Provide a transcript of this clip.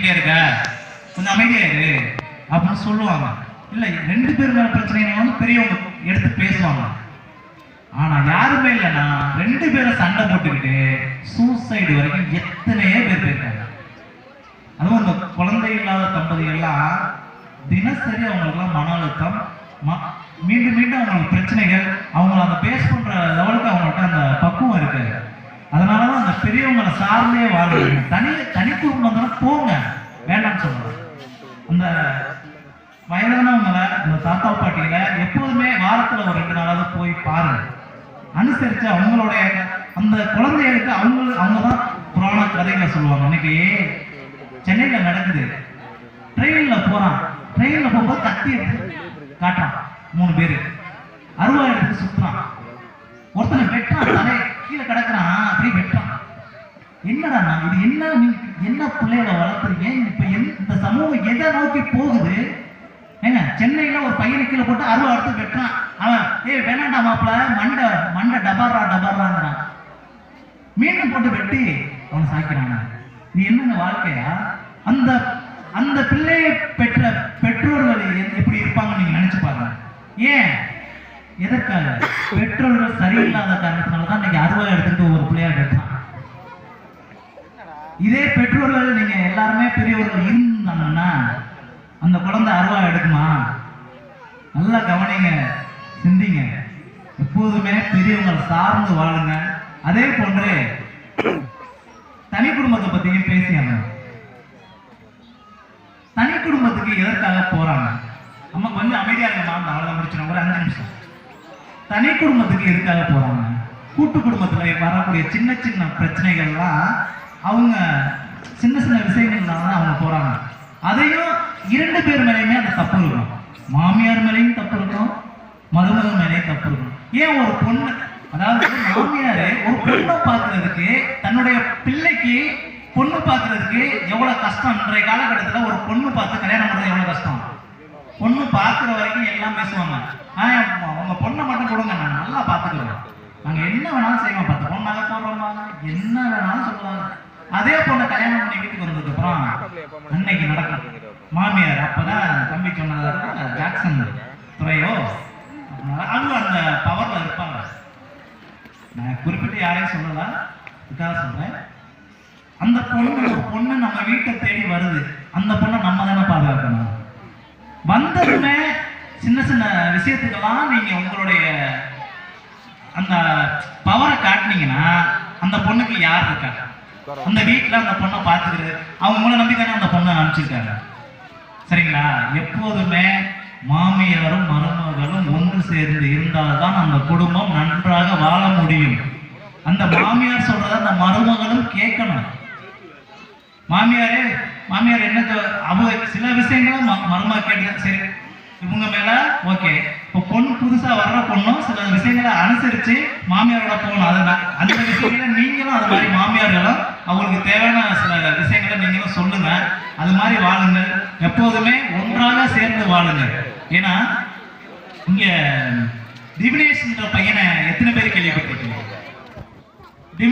பேசிக்கிட்டே இருக்க, கொஞ்சம் அமைதியா இரு அப்படின்னு சொல்லுவாங்க. இல்லை 2 பேர் மேல பிரச்சனை வந்து பெரியவங்க எடுத்து பேசுவாங்க. ஆனா யாருமே இல்லைன்னா 2 பேரும் சண்டை போட்டுக்கிட்டு சூசைடு வரைக்கும் எத்தனையோ பேர் போயிருக்காங்க. அதுவும் அந்த குழந்தை இல்லாத தம்பதிகள்லாம் தினசரி அவங்களுக்குலாம் மன அழுத்தம், மீண்டும் மீண்டும் அவங்களுக்கு பிரச்சனைகள், அவங்கள அந்த பேஸ் பண்ற லெவலுக்கு அவங்கள்ட்ட அந்த பக்குவம் இருக்கு. அதனாலதான் அந்த பெரியவங்களை சார்ந்தே வாழ்க்கை தனி குடும்பம் தானே போங்க வேண்டாம்னு சொல்றாங்க. அந்த வயதானவங்களை அந்த தாத்தா பாட்டியில எப்போதுமே வாரத்துல ஒரு 2 நாளாவது போய் பாருங்க, அனுசரிச்சு அவங்களுடைய அந்த குழந்தைகளுக்கு அவங்க தான் புராண கதைகளை சொல்லுவாங்க. இன்னைக்கு சென்னையில நடக்குது, ட்ரெயின்ல போறான், ட்ரெயின்ல போகும்போது கத்தி எடுத்து காட்டுறான், 3 பேரு அருவா எடுத்து சுத்துறான், ஒருத்தனை வெட்டுறான், தலை கீழே கிடக்குறான், அப்படியே வெட்டுறான். என்னடா இது என்ன பிள்ளைகளை வளர்த்துறீங்க? இப்ப இந்த சமூகம் எதை நோக்கி போகுது? ஏங்க சென்னையில ஒரு பையனை கீழே போட்டு அருவா எடுத்து வெட்டுறான், அவன் வேணாண்டா மாப்பிள்ள மண்டை டபாராங்கிறான், மீண்டும் போட்டு வெட்டி அவனை சாய்க்கிறான். இது என்னங்க வாழ்க்கையா? அந்த பிள்ளையை பெற்ற பெற்றோர்கள் எப்படி இருப்பாங்கன்னு நீங்க நினைச்சு பாருங்க. ஏன் எதற்காக? பெற்றோர்கள் சரியில்லாத காரணத்தினாலதான் இன்னைக்கு அருவா எடுத்துக்கிட்டு ஒரு பிள்ளையா வெட்டான். இதே பெற்றோர்கள் நீங்க எல்லாருமே பெரியவர்கள் இருந்தாங்கன்னா அந்த குழந்தை அருவா எடுக்குமா? நல்லா கவனிங்க, சிந்திங்க. எப்போதுமே பெரியவங்களை சார்ந்து வாழுங்க. அதே போன்று தனி குடும்பத்தை பத்தியும் பேசியாங்க. தனி குடும்பத்துக்கு எதற்காக போறாங்க? அம்மா கொஞ்சம் அமைதியா இருக்கமா, அவ்வளவுதான் முடிச்சிடும், ஒரு 5 நிமிஷம். தனி குடும்பத்துக்கு எதுக்காக போறாங்க? கூட்டு குடும்பத்துல வரக்கூடிய சின்ன சின்ன பிரச்சனைகள்லாம் அவங்க சின்ன சின்ன விஷயங்கள்லாம் அவங்க போறாங்க. அதையும் 2 பேர் மேலேயுமே அந்த தப்பு இருக்கும். மாமியார் மேலேயும் தப்பு இருக்கும், மருமகன் மேலேயும் தப்பு இருக்கும். ஏன் ஒரு பொண்ணு, அதாவது மாமியாரு ஒரு பொண்ணை பார்க்கறதுக்கு, தன்னுடைய பிள்ளைக்கு பொண்ணு பார்க்கறதுக்கு எவ்வளவு கஷ்டம். இன்றைய காலகட்டத்தில் ஒரு பொண்ணு பார்த்து கல்யாணம் பண்றது எவ்வளவு கஷ்டம். பொண்ணு பார்க்குற வரைக்கும் எல்லாம் பேசுவாங்க, உங்க பொண்ணை மட்டும் கொடுங்க, நான் நல்லா பார்த்துக்குவேன், நாங்க என்ன வேணாலும் செய்வோம், 10 பொண்ணாக போடுறோம், என்ன வேணாலும் சொல்லுவாங்க. அதே பொண்ணை கல்யாணம் பண்ணி வீட்டுக்கு வந்ததுக்கு அப்புறம் அன்னைக்கு நடக்கும் மாமியார், அப்பதான் தம்பி சொன்னதா ஜாக்சன் துறையோ அவங்க அந்த பவர்ல இருப்பாங்க. நான் குறிப்பிட்டு யாரையும் சொல்லல, இதுக்காக சொல்றேன். அந்த பொண்ணு நம்ம வீட்டை தேடி வருது, அந்த பொண்ணை நம்ம தானே பாதுகாக்கணும். வந்ததுமே சின்ன சின்ன விஷயத்துக்கெல்லாம் நீங்க உங்களுடைய அந்த பவரை காட்டினீங்கன்னா அந்த பொண்ணுக்கு யார் இருக்கா? அந்த வீட்டுல அந்த பொண்ணை பார்த்துக்கிறது, அவங்க உங்களை நம்பி தானே அந்த பொண்ணை அனுப்பிச்சிருக்காங்க. சரிங்களா? எப்போதுமே மாமியாரும் மருமகளும் ஒன்று சேர்ந்து இருந்தால்தான் அந்த குடும்பம் நன்றாக வாழ முடியும். அந்த மாமியார் சொல்றத அந்த மருமகளும் கேட்கணும். மாமியார் என்ன சில விஷயங்களை மருமக கேட்டு சரி இவங்க மேல ஓகே. இப்போ பொண்ணு புதுசா வர்ற பொண்ணும் சில விஷயங்களை அனுசரிச்சு மாமியாரோட போகணும். அந்த விஷயங்களை நீங்களும் அது மாதிரி மாமியார்களும் அவங்களுக்கு தேவையான சில விஷயங்களை நீங்களும் சொல்லுங்க. அது மாதிரி வாழுங்கள், எப்போதுமே ஒன்றாக சேர்ந்து வாழுங்க. ஏன்னா இங்க திவினேஷ்ன்ற பையனை எத்தனை பேர் கேள்விப்பட்டிருக்கீங்க?